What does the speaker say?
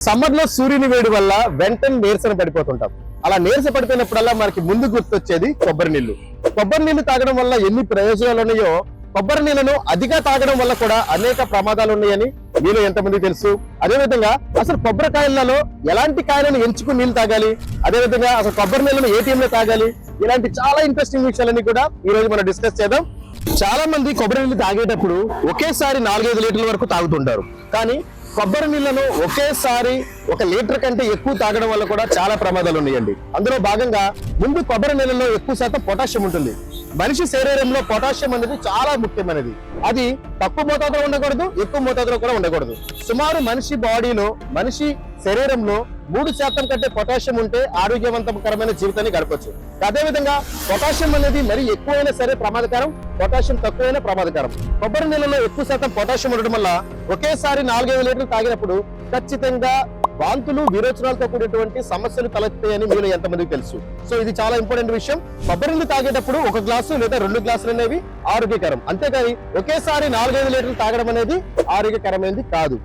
Summer లో సూర్యుని వేడి వల్ల వెంటనే నీరసన పడిపోతుంటాం. అలా నీరస పడిపోయినప్పుడల్లా మనకి ముందు గుర్తొచ్చేది కొబ్బరి నీళ్లు. కొబ్బరి నీళ్లు తాగడం వల్ల ఎన్ని ప్రయోజనాలు ఉన్నాయో, కొబ్బరి నీళ్లను అతిగా తాగడం వల్ల కూడా అనేక ప్రమాదాలు ఉన్నాయని మీలో ఎంతమంది తెలుసు? అదేవిధంగా అసలు కొబ్బరికాయలలో ఎలాంటి కాయలను ఎంచుకుని నీళ్లు తాగాలి, అదేవిధంగా అసలు కొబ్బరి నీళ్లను ఏ టైంలో తాగాలి, ఇలాంటి చాలా ఇంట్రెస్టింగ్ విషయాలన్నీ కూడా ఈ రోజు మనం డిస్కస్ చేద్దాం. చాలా మంది కొబ్బరి నీళ్లు తాగేటప్పుడు ఒకేసారి 4-5 లీటర్ల వరకు తాగుతుంటారు. కానీ కొబ్బరి నీళ్లను ఒకేసారి 1 లీటర్ కంటే ఎక్కువ తాగడం వల్ల కూడా చాలా ప్రమాదాలు ఉన్నాయండి. అందులో భాగంగా ముందు కొబ్బరి నీళ్ళలో ఎక్కువ శాతం పొటాషియం ఉంటుంది. మనిషి శరీరంలో పొటాషియం అనేది చాలా ముఖ్యమైనది. అది తక్కువ మోతాదులో ఉండకూడదు, ఎక్కువ మోతాదులో కూడా ఉండకూడదు. సుమారు మనిషి బాడీలో, మనిషి శరీరంలో 3% కంటే పొటాషియం ఉంటే ఆరోగ్యవంతకరమైన జీవితాన్ని గడపచ్చు. అదేవిధంగా పొటాషియం అనేది మరి ఎక్కువైనా సరే ప్రమాదకరం, పొటాషియం తక్కువైనా ప్రమాదకరం. కొబ్బరి నీళ్ళలో ఎక్కువ శాతం పొటాషియం ఉండడం వల్ల ఒకేసారి 4-5 లీటర్లు తాగినప్పుడు ఖచ్చితంగా వాంతులు, విరోచనాలతో కూడినటువంటి సమస్యలు తలెత్తాయని మీలో ఎంతమందికి తెలుసు? సో ఇది చాలా ఇంపార్టెంట్ విషయం. కొబ్బరి నీళ్ళు తాగేటప్పుడు 1 గ్లాసు లేదా 2 గ్లాసులు అనేవి ఆరోగ్యకరం. అంతేకాని ఒకేసారి 4-5 లీటర్లు తాగడం అనేది ఆరోగ్యకరమైనది కాదు.